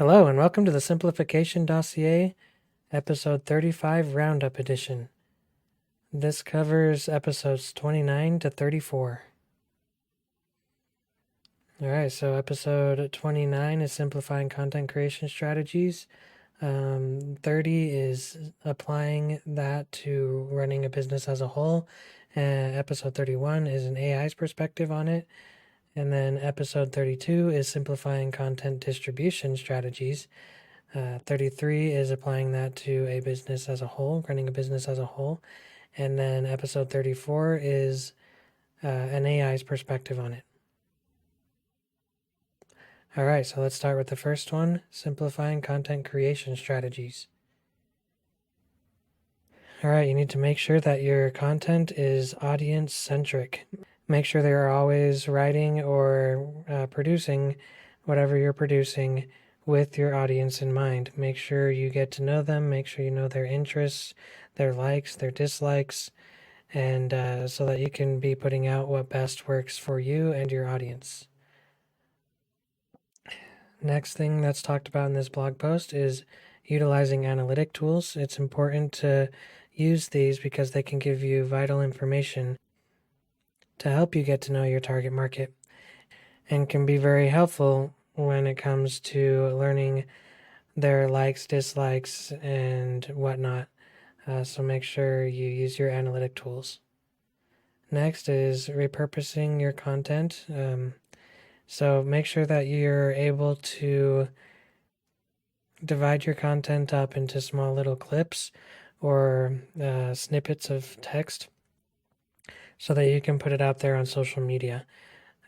Hello, and welcome to the Simplification Dossier, episode 35, Roundup Edition. This covers episodes 29 to 34. Alright, so episode 29 is Simplifying Content Creation Strategies. 30 is applying that to running a business as a whole. Episode 31 is an AI's perspective on it. And then episode 32 is Simplifying Content Distribution Strategies. 33 is applying that to a business as a whole, running a business as a whole. And then episode 34 is an AI's perspective on it. All right, so let's start with the first one, simplifying content creation strategies. All right, you need to make sure that your content is audience centric. Make sure they are always writing or producing whatever you're producing with your audience in mind. Make sure you get to know them, make sure you know their interests, their likes, their dislikes, and so that you can be putting out what best works for you and your audience. Next thing that's talked about in this blog post is utilizing analytic tools. It's important to use these because they can give you vital information to help you get to know your target market and can be very helpful when it comes to learning their likes, dislikes, and whatnot. So make sure you use your analytic tools. Next is repurposing your content. So make sure that you're able to divide your content up into small little clips or snippets of text so that you can put it out there on social media,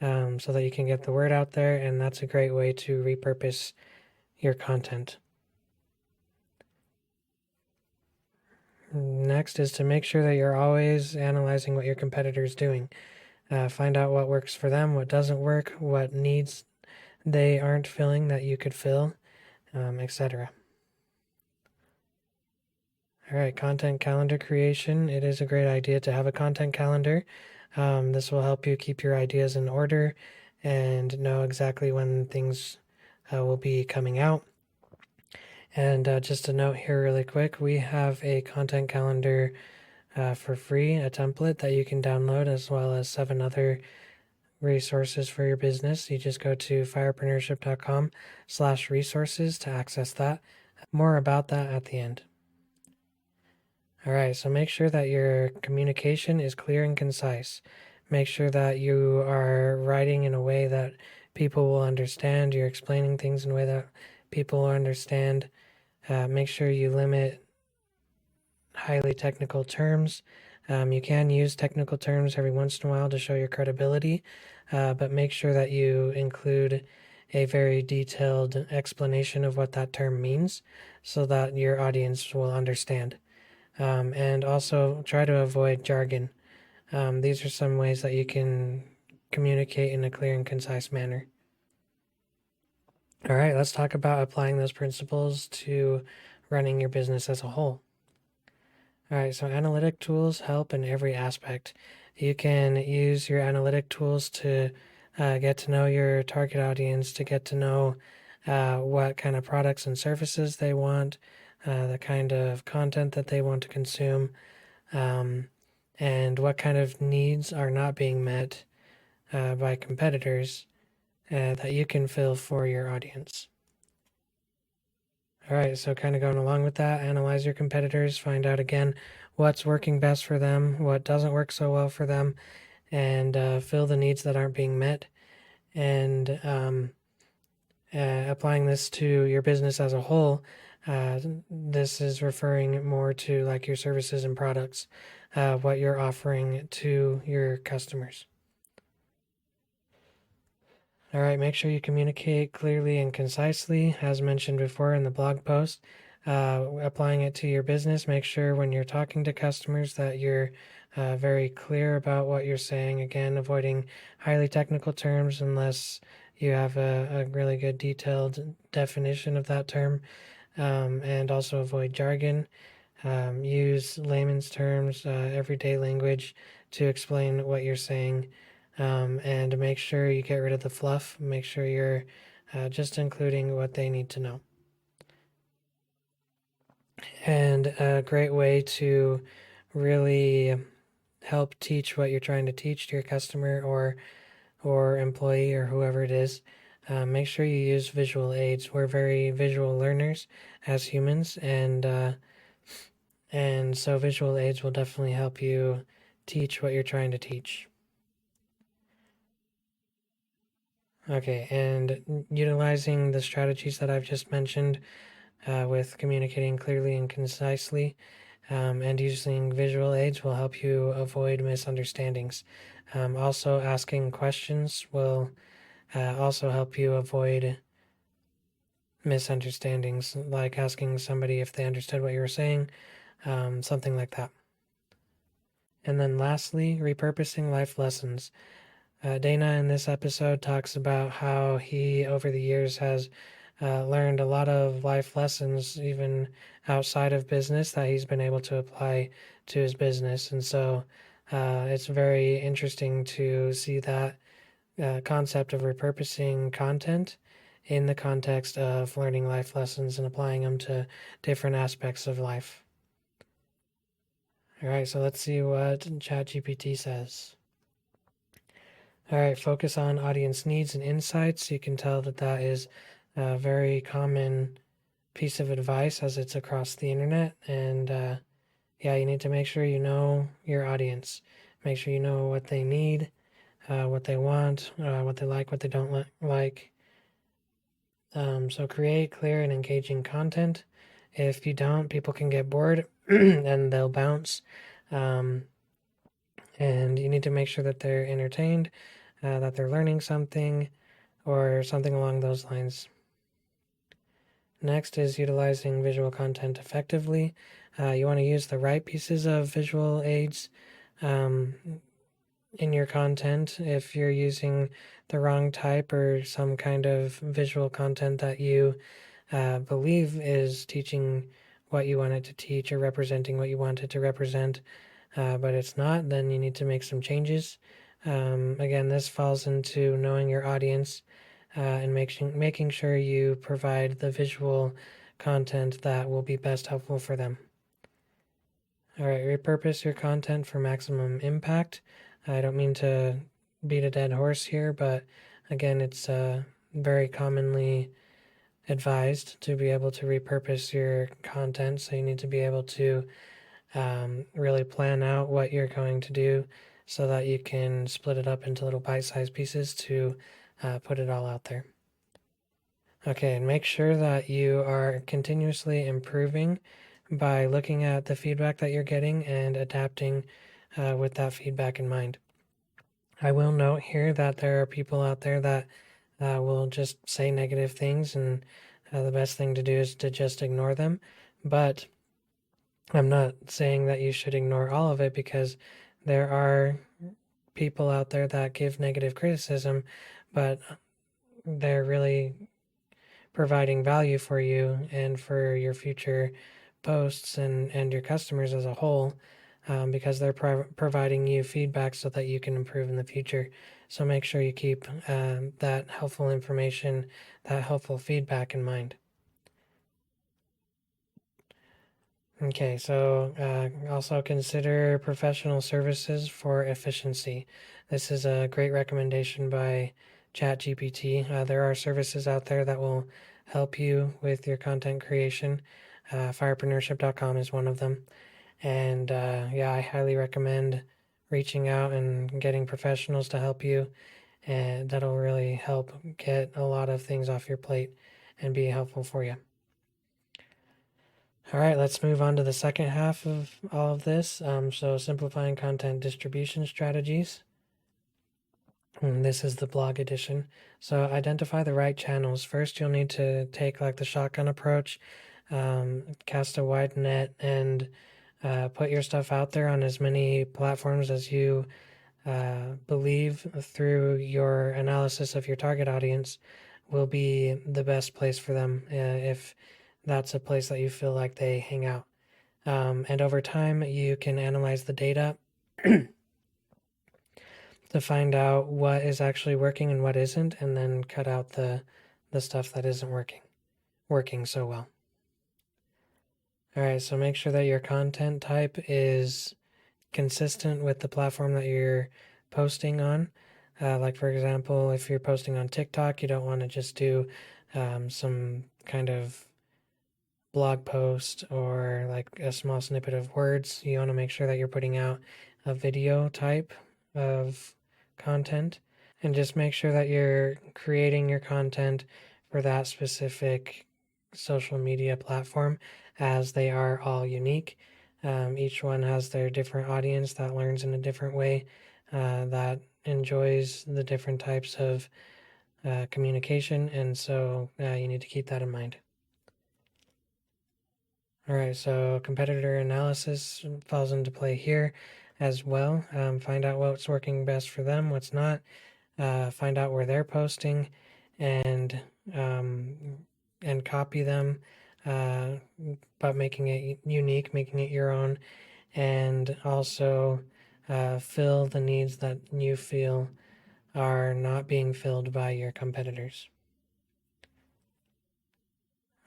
so that you can get the word out there, and that's a great way to repurpose your content. Next is to make sure that you're always analyzing what your competitor is doing. Find out what works for them, what doesn't work, what needs they aren't filling that you could fill, etc. All right, content calendar creation. It is a great idea to have a content calendar. This will help you keep your ideas in order and know exactly when things will be coming out. And just a note here really quick, we have a content calendar for free, a template that you can download, as well as 7 other resources for your business. You just go to firepreneurship.com/resources to access that. More about that at the end. All right, so make sure that your communication is clear and concise. Make sure that you are writing in a way that people will understand. You're explaining things in a way that people will understand. Make sure you limit highly technical terms. You can use technical terms every once in a while to show your credibility, but make sure that you include a very detailed explanation of what that term means so that your audience will understand. And also try to avoid jargon. These are some ways that you can communicate in a clear and concise manner. All right, let's talk about applying those principles to running your business as a whole. All right, so analytic tools help in every aspect. You can use your analytic tools to get to know your target audience, to get to know what kind of products and services they want, the kind of content that they want to consume, and what kind of needs are not being met by competitors that you can fill for your audience. All right, so kind of going along with that, analyze your competitors, find out again what's working best for them, what doesn't work so well for them, and fill the needs that aren't being met. And applying this to your business as a whole, this is referring more to like your services and products, what you're offering to your customers. All right, make sure you communicate clearly and concisely, as mentioned before in the blog post. Applying it to your business, make sure when you're talking to customers that you're very clear about what you're saying. Again, avoiding highly technical terms unless you have a really good detailed definition of that term, and also avoid jargon. Use layman's terms, everyday language to explain what you're saying. And make sure you get rid of the fluff. Make sure you're just including what they need to know. And a great way to really help teach what you're trying to teach to your customer or employee or whoever it is. Make sure you use visual aids. We're very visual learners as humans, and so visual aids will definitely help you teach what you're trying to teach. Okay, and utilizing the strategies that I've just mentioned with communicating clearly and concisely and using visual aids will help you avoid misunderstandings. Also, asking questions will also help you avoid misunderstandings, like asking somebody if they understood what you were saying, something like that. And then lastly, repurposing life lessons. Dana in this episode talks about how he, over the years, has learned a lot of life lessons, even outside of business, that he's been able to apply to his business. And so it's very interesting to see that concept of repurposing content in the context of learning life lessons and applying them to different aspects of life. All right, so let's see what ChatGPT says. All right, focus on audience needs and insights. You can tell that that is a very common piece of advice as it's across the internet. And yeah, you need to make sure you know your audience. Make sure you know what they need, what they want, what they like, what they don't like. So create clear and engaging content. If you don't, people can get bored and they'll bounce. Um, and you need to make sure that they're entertained, that they're learning something, or something along those lines. Next is utilizing visual content effectively. You want to use the right pieces of visual aids um, in your content. If you're using the wrong type or some kind of visual content that you believe is teaching what you want it to teach or representing what you want it to represent, but it's not, then you need to make some changes. Again, this falls into knowing your audience and making sure you provide the visual content that will be best helpful for them. All right, repurpose your content for maximum impact. I don't mean to beat a dead horse here, but again, it's very commonly advised to be able to repurpose your content. So you need to be able to really plan out what you're going to do so that you can split it up into little bite-sized pieces to put it all out there. Okay, and make sure that you are continuously improving by looking at the feedback that you're getting and adapting with that feedback in mind. I will note here that there are people out there that will just say negative things, and the best thing to do is to just ignore them. But I'm not saying that you should ignore all of it, because there are people out there that give negative criticism, but they're really providing value for you and for your future posts and your customers as a whole, because they're providing you feedback so that you can improve in the future. So make sure you keep that helpful information, that helpful feedback in mind. Okay, so also consider professional services for efficiency. This is a great recommendation by ChatGPT. There are services out there that will help you with your content creation. Firepreneurship.com is one of them. And yeah, I highly recommend reaching out and getting professionals to help you. And that'll really help get a lot of things off your plate and be helpful for you. All right, let's move on to the second half of all of this. So simplifying content distribution strategies. And this is the blog edition. So identify the right channels. First, you'll need to take like the shotgun approach, cast a wide net, and put your stuff out there on as many platforms as you believe through your analysis of your target audience will be the best place for them, if that's a place that you feel like they hang out. And over time, you can analyze the data to find out what is actually working and what isn't, and then cut out the the stuff that isn't working so well. All right, so make sure that your content type is consistent with the platform that you're posting on. Like, for example, if you're posting on TikTok, you don't want to just do some kind of blog post or like a small snippet of words. You want to make sure that you're putting out a video type of content, and just make sure that you're creating your content for that specific social media platform, as they are all unique. Each one has their different audience that learns in a different way, that enjoys the different types of communication, and so you need to keep that in mind. All right, so competitor analysis falls into play here as well. Find out what's working best for them, what's not. Find out where they're posting, and um, and copy them, uh, but making it unique, making it your own, and also fill the needs that you feel are not being filled by your competitors.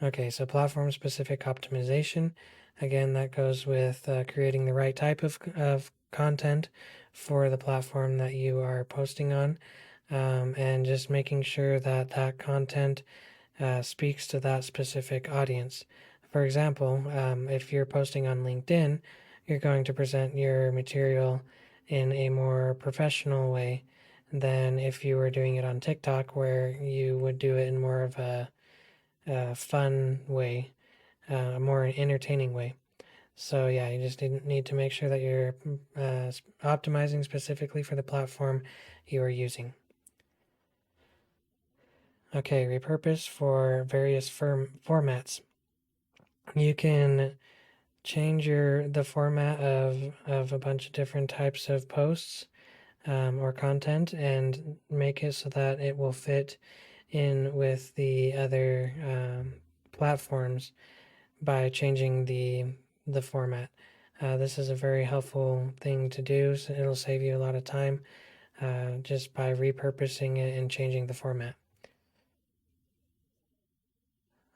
Okay, so platform specific optimization. Again, that goes with creating the right type of content for the platform that you are posting on, and just making sure that that content speaks to that specific audience. For example, if you're posting on LinkedIn, you're going to present your material in a more professional way than if you were doing it on TikTok, where you would do it in more of a fun way, a more entertaining way. So yeah, you just need to make sure that you're optimizing specifically for the platform you are using. Okay, repurpose for various formats. You can change the format of a bunch of different types of posts, or content, and make it so that it will fit in with the other platforms by changing the format. This is a very helpful thing to do. So it'll save you a lot of time just by repurposing it and changing the format.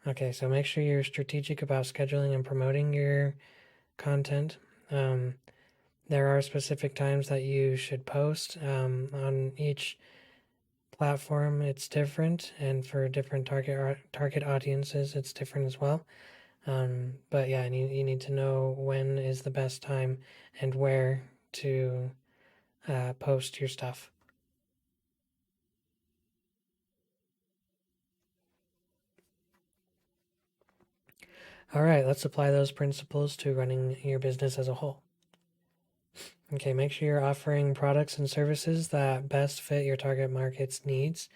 Okay, so make sure you're strategic about scheduling and promoting your content. Um, there are specific times that you should post. On each platform, it's different, and for different target audiences, it's different as well. But yeah, you need to know when is the best time and where to post your stuff. All right, let's apply those principles to running your business as a whole. Okay, make sure you're offering products and services that best fit your target market's needs.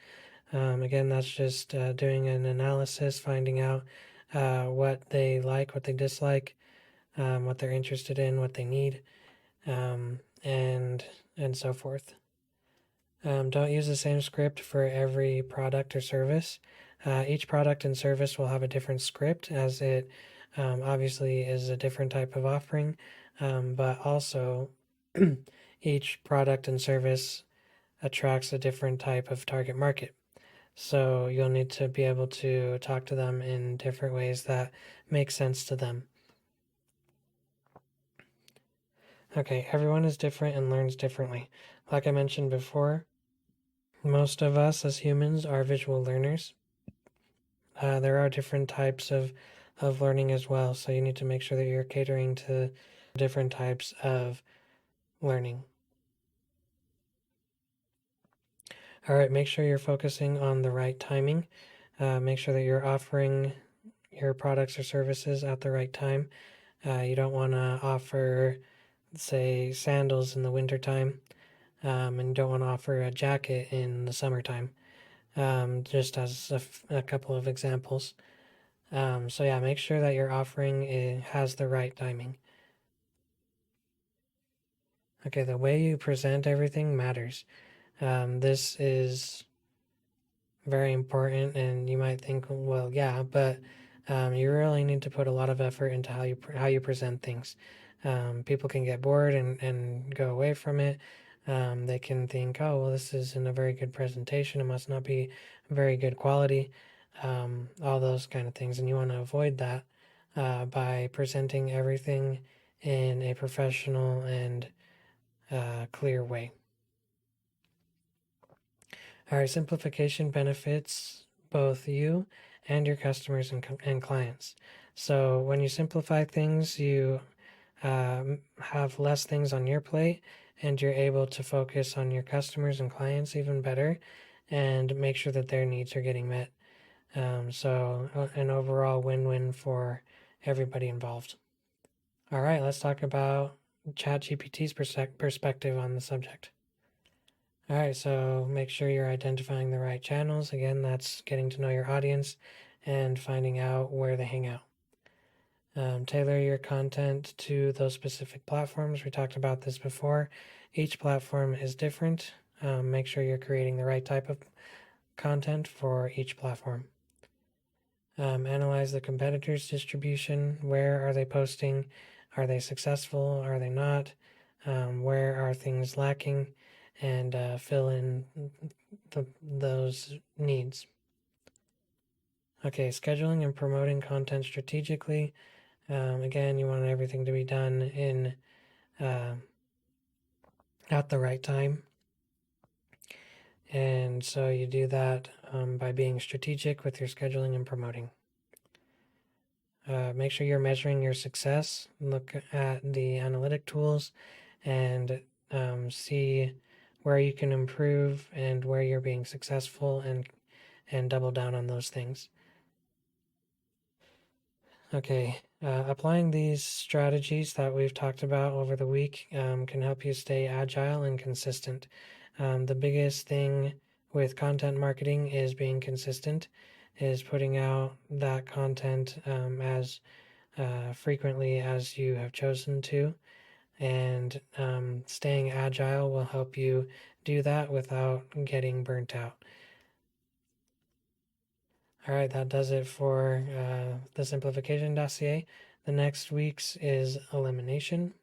Again, that's just doing an analysis, finding out what they like, what they dislike, what they're interested in, what they need, and so forth. Don't use the same script for every product or service. Each product and service will have a different script, as it obviously is a different type of offering, but also each product and service attracts a different type of target market. So you'll need to be able to talk to them in different ways that make sense to them. Okay, everyone is different and learns differently. Like I mentioned before, most of us as humans are visual learners. There are different types of learning as well, so you need to make sure that you're catering to different types of learning. All right, make sure you're focusing on the right timing. Make sure that you're offering your products or services at the right time. You don't want to offer, say, sandals in the wintertime, and you don't want to offer a jacket in the summertime, just as a couple of examples. So yeah, make sure that your offering has the right timing. Okay, the way you present everything matters. This is very important, and you might think, well, yeah, but you really need to put a lot of effort into how you present things. People can get bored and go away from it. They can think, oh, well, this isn't a very good presentation. It must not be very good quality. all those kind of things. And you want to avoid that by presenting everything in a professional and clear way. All right, simplification benefits both you and your customers and clients. So when you simplify things, you have less things on your plate and you're able to focus on your customers and clients even better and make sure that their needs are getting met. So an overall win-win for everybody involved. All right, let's talk about ChatGPT's perspective on the subject. All right, so make sure you're identifying the right channels. Again, that's getting to know your audience and finding out where they hang out. Tailor your content to those specific platforms. We talked about this before. Each platform is different. Make sure you're creating the right type of content for each platform. Analyze the competitors' distribution. Where are they posting? Are they successful? Are they not? Where are things lacking? And fill in those needs. Okay, scheduling and promoting content strategically. Again, you want everything to be done in at the right time. And so you do that by being strategic with your scheduling and promoting. Make sure you're measuring your success. Look at the analytic tools and see where you can improve and where you're being successful and double down on those things. Okay, applying these strategies that we've talked about over the week can help you stay agile and consistent. The biggest thing with content marketing is being consistent, is putting out that content as frequently as you have chosen to, and staying agile will help you do that without getting burnt out. All right, that does it for the simplification dossier. The next week's is elimination.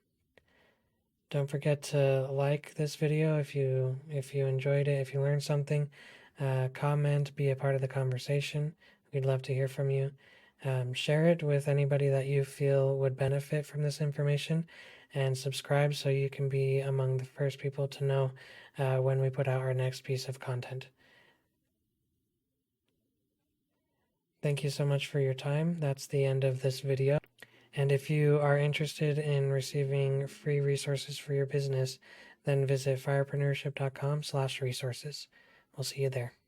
Don't forget to like this video if you enjoyed it, if you learned something. Comment, be a part of the conversation. We'd love to hear from you. Share it with anybody that you feel would benefit from this information, and subscribe so you can be among the first people to know when we put out our next piece of content. Thank you so much for your time. That's the end of this video. And if you are interested in receiving free resources for your business, then visit firepreneurship.com/resources. We'll see you there.